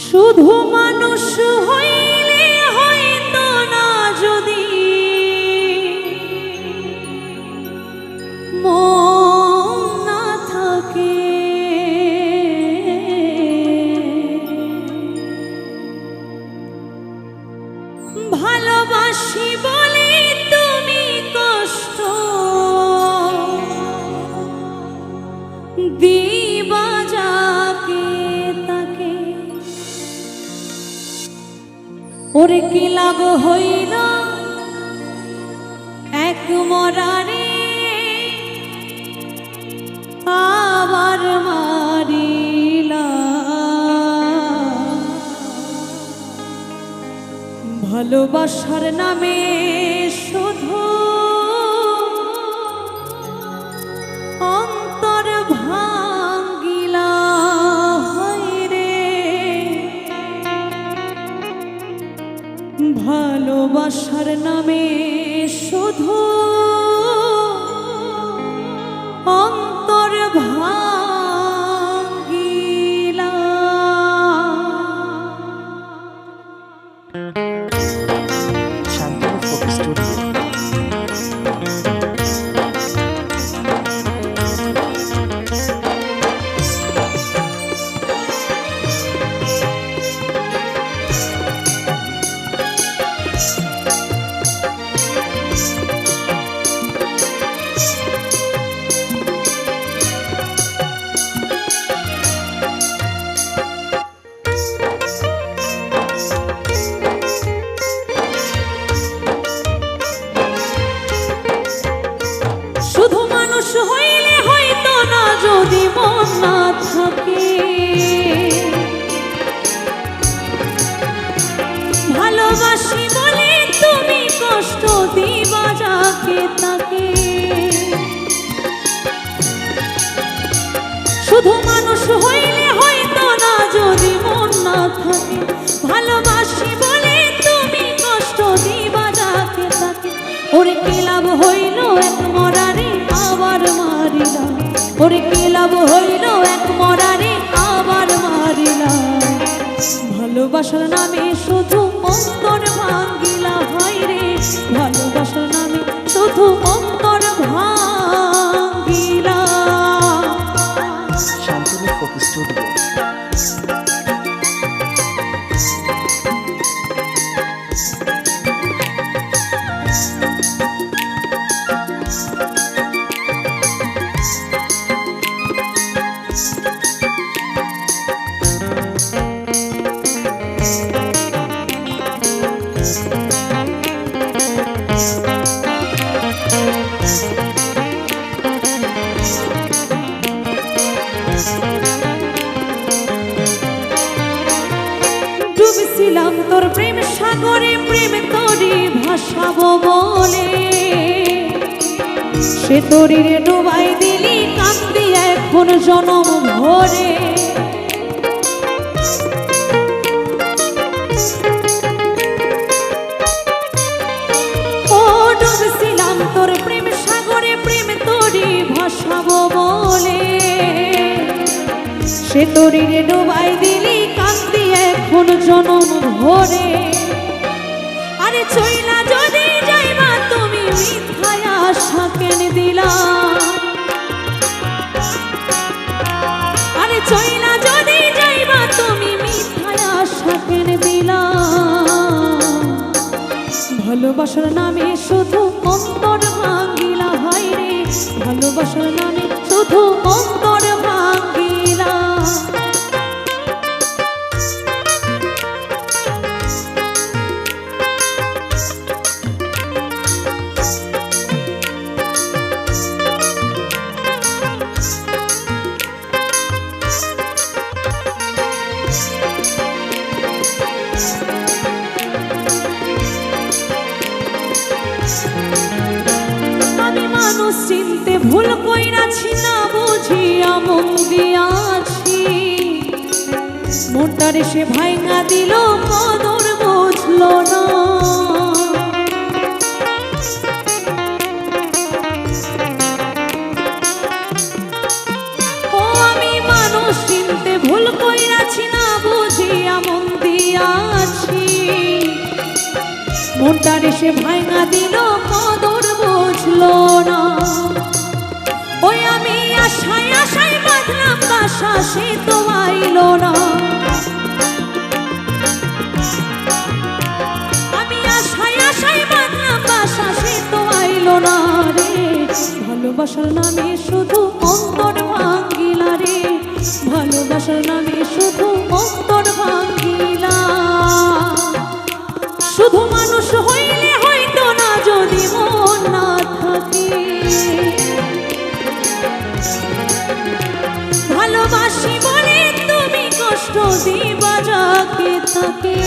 শুধু মানুষ হইলে হয়তো না যদি মন না থাকে, ভালোবাসি বলে তুমি কষ্ট দিবা যাকে তাকে, ওরে কি লাভ হইল এক মরারে আবার মারিলা। ভালোবাসার নামে শুধু অন্তর ভাঙ্গিলা রে, ভালোবাসার নামে শুধু অন্তর ভাঙ্গিলা। Shantanu folk studio. শুধু মানুষ হইলে হয়তো না যদি মন না থাকে, ভালোবাসি বলে তুমি কষ্ট দিবা যাকে তাকে, শুধু মানুষ হইলে হয়তো না যদি মন না থাকে, ভালোবাসি বলে তুমি কষ্ট দিবা যাকে তাকে, ওরে কি লাভ হইল এক মরারে আবার মারিলা, ওরে কি লাভ হইল এক মরারে আবার মারিলা। ভালোবাসার নামে শুধু অন্তর ভাঙ্গিলা হয় রে, ভালোবাসার নামে শুধু অন্তর ভাঙ্গিলা। Shantanu folk studio. ডুবছিলাম তোর প্রেম সাগরে, প্রেম তোরে ভাসাবো বলে, সে তোরে ডুবাই দিলি কান্দি এখন জনম ভরে। ও ডুবছিলাম তোর প্রেম সাগরে, প্রেম তোরে ভাসাবো বলে, সে তোরে ডুবাই দিলি কান্দি এখন জনম ভরে। আরে চইলা যদি যাইবা তুমি মিথ্যায় আশা কেন দিলা, আরে চইলা যদি যাইবা তুমি মিথ্যায় আশা কেন দিলা। ভালোবাসার নামে শুধু অন্তর ভাঙ্গিলা হয় রে, ভালোবাসার নামে শুধু অন্তর ভাঙ্গিলা। আমি মানুষ চিনতে ভুল কইরাছি না বুঝিয়া মন দিয়াছি, মনটারে সে ভাঙা দিল কদর বুঝলো না। ও আমি মানুষ চিনতে ভুল কইরাছি না বুঝিয়া মন আছি, মনটারে সে ভাঙা দিল, কদর বুঝলো না। ওই আমি আশায় আশায় বাঁধলাম বাসা, সে তো আইলো না। আমি আশায় আশায় বাঁধলাম বাসা, সে তো আইলো না রে। ভালোবাসার নামে শুধু অন্তর ভাঙ্গিলা রে, ভালোবাসার নামে শুধু অন্তর ভাঙ্গিলা। শুধু মানুষ হইলে হয়তো না, যদি মন না থাকে। ভালোবাসি বলে তুমি কষ্ট দিবা যাকে তাকে।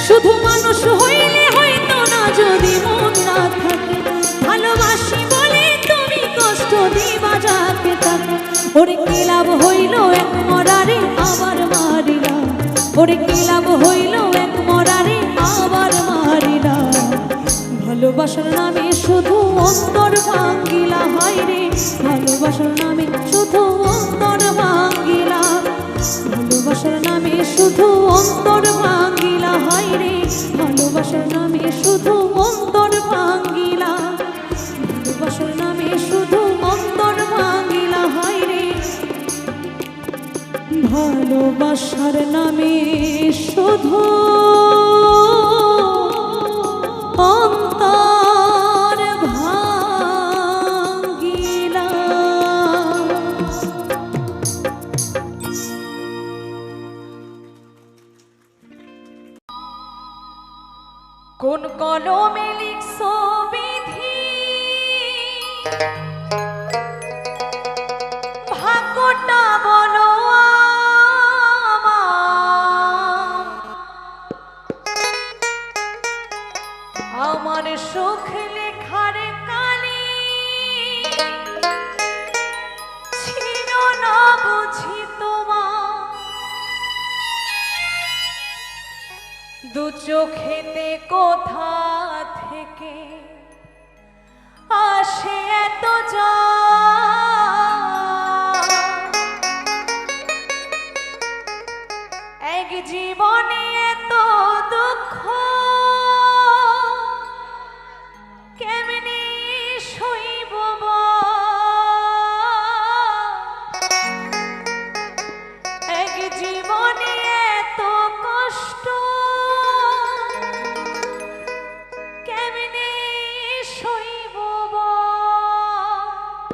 শুধু মানুষ হইলে হয়তো না, যদি মন না থাকে। ভালোবাসি বলে তুমি কষ্ট দিবা যাকে তাকে। ওরে কি লাভ হইল এক মরারে আবার মারিলা, ওরে কি লাভ হইল এক মরারে আবার মারিলা। ভালোবাসার নামে শুধু অন্তর ভাঙ্গিলা, হায় রে ভালোবাসার নামে শুধু অন্তর ভাঙ্গিলা। ভালোবাসার নামে শুধু অন্তর ভাঙ্গিলা, হায় রে ভালোবাসার নামে শুধু অন্তর ভাঙ্গিলা। ভালোবাসার নামে শুধু অন্তর ভাঙ্গিলা, হায় রে ভালোবাসার নামে শুধু অন্তর ভাঙ্গিলা। কোন কলমে লিখছো বিধি, ভাগ্যটা বলো আমার সুখ লেখার কালি ছিল না বুঝি তোমার। দু চোখেতে কোথা থেকে আসে এত জল, এক জীবনে এত দুঃখ কেমনে সইব বল। এক জীবনে এত কষ্ট কেমনে সইব বল।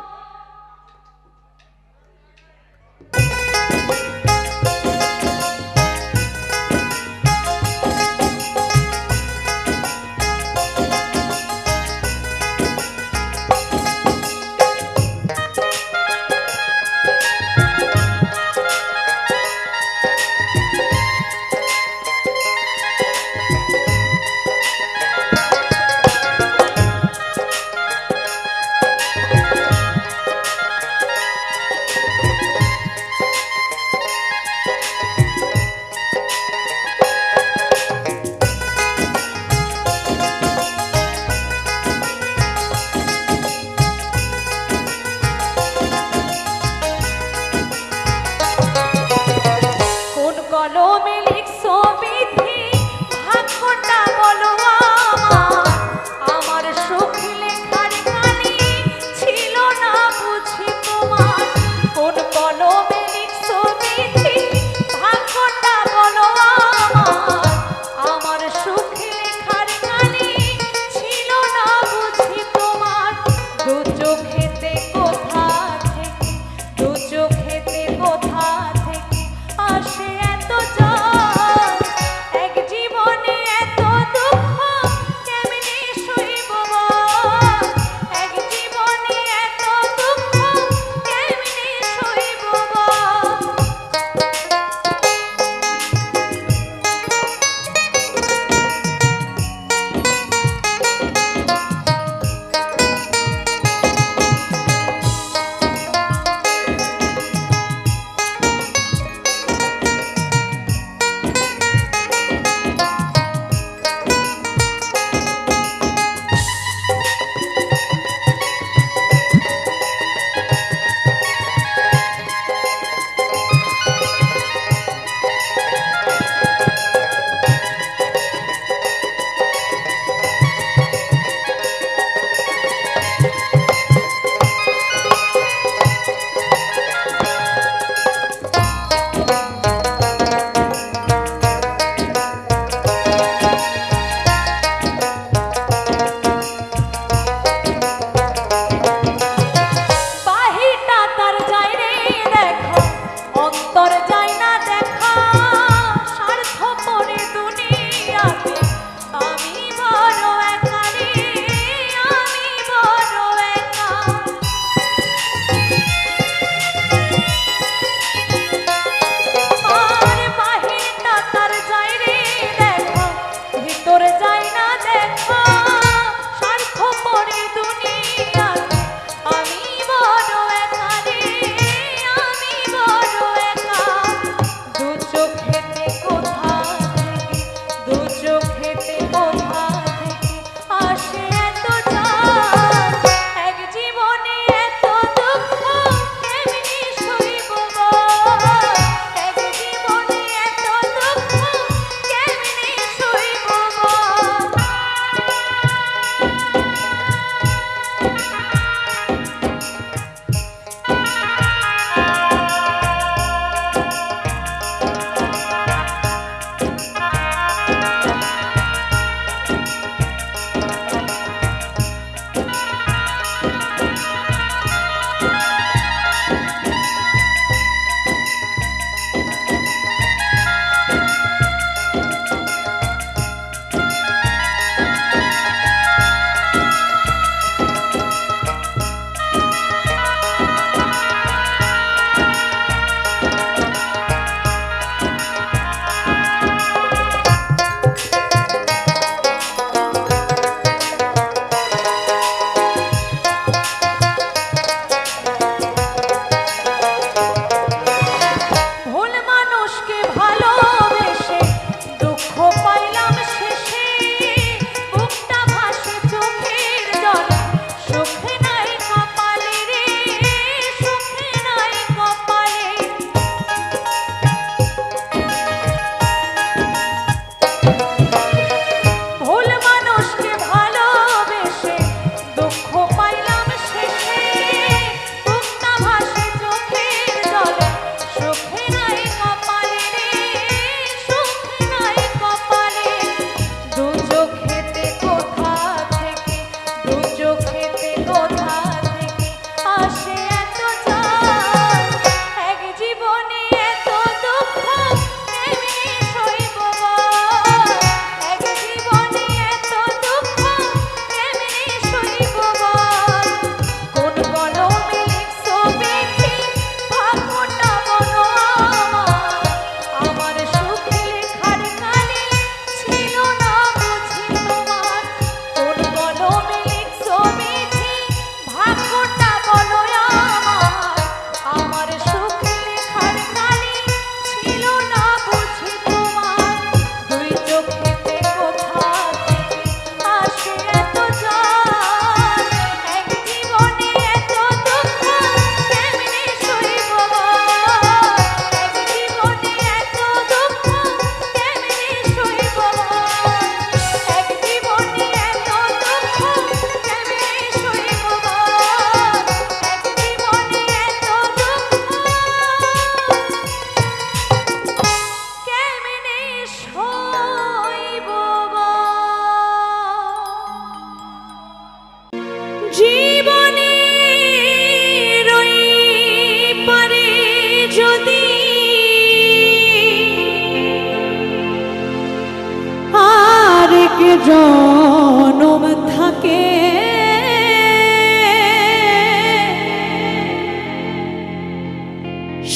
জনম থাকে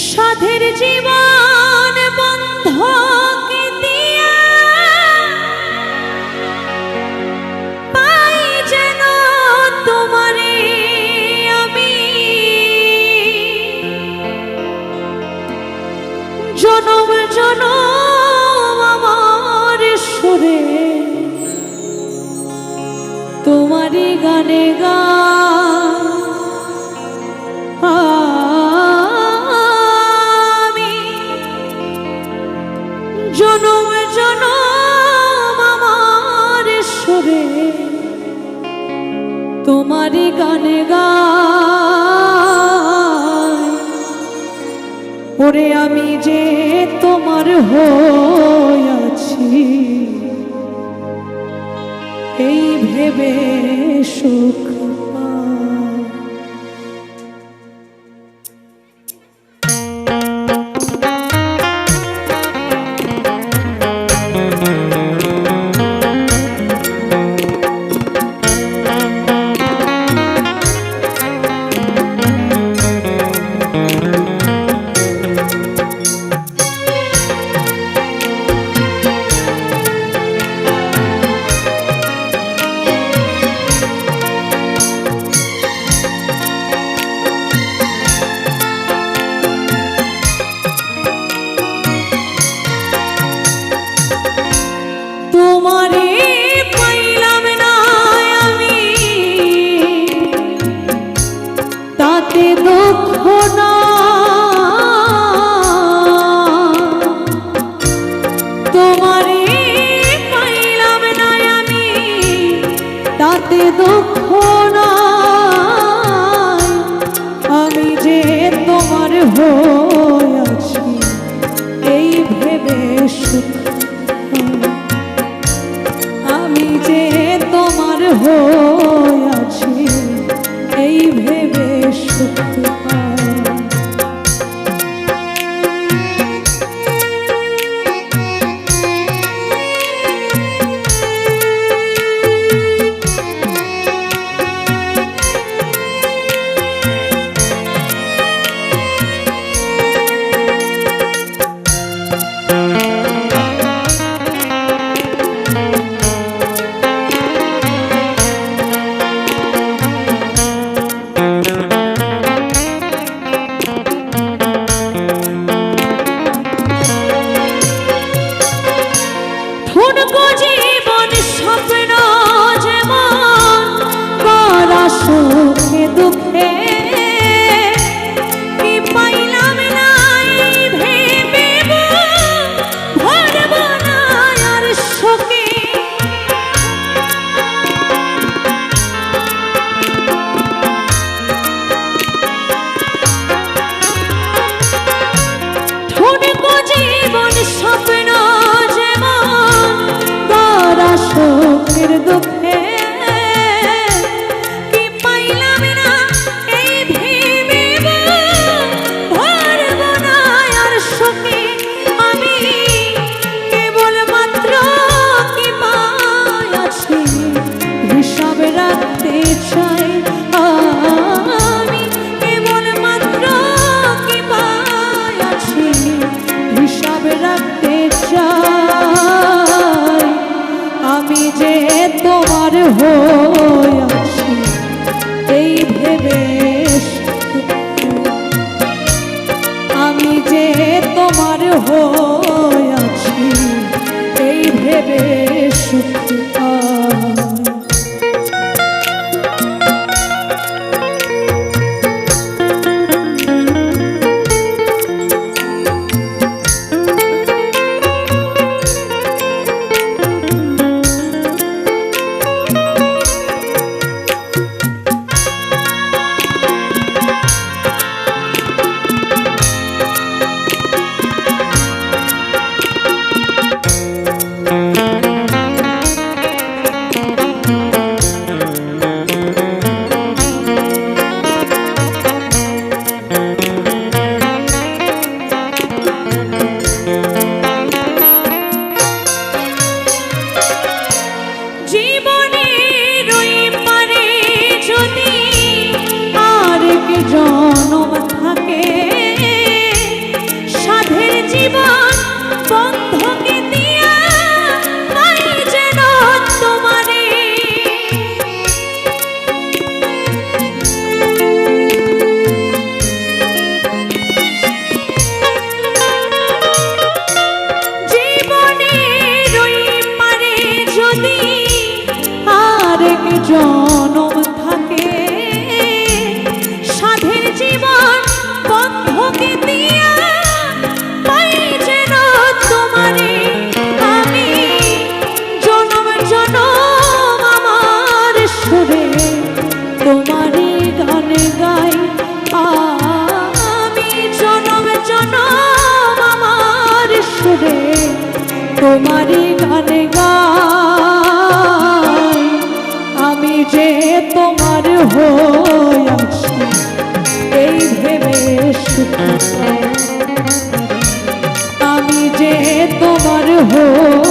সাধের জীবন বন্ধকে দিয়া পাই যেন তোমারে আমি জনম জনম আমার সুরে তোমারি গানে আমি জনম জনম আমার সুরে তোমারি গানে ওরে আমি যে তোমার হইয়াছি এই ভেবে সুখ পাই। তোমারে পাইলাম না আমি তাতে দুঃখ না তোমারে পাইলাম না আমি তাতে দুঃখ না আমি যে তোমার হইয়াছি এই ভেবে সুখ আমি যে তোমার হইয়াছি এই ভেবে সুখ পাই। জীবন স্বপ্ন যেমন করা সুখে দুঃখে কি পাইলাম না ভেবে ভরব না আর শোকে জীবন স্বপ্ন সুখের দুঃখে কি পাইলাম না এই ভেবে ভরব না আর সুখে আমি কেবল মাত্র কি পাইয়াছি হিসাব রাখতে চাই আমি কেবল মাত্র কি পাইয়াছি হিসাব রাখতে চাই আমি যে তোমার হইয়াছি এই ভেবে আমি যে তোমার হইয়াছি এই ভেবে সুখ পাই। তোমারই গান গাই, আমি যে তোমার হইয়াছি এই ভেবে সুখ পাই। আমি যে তোমার হই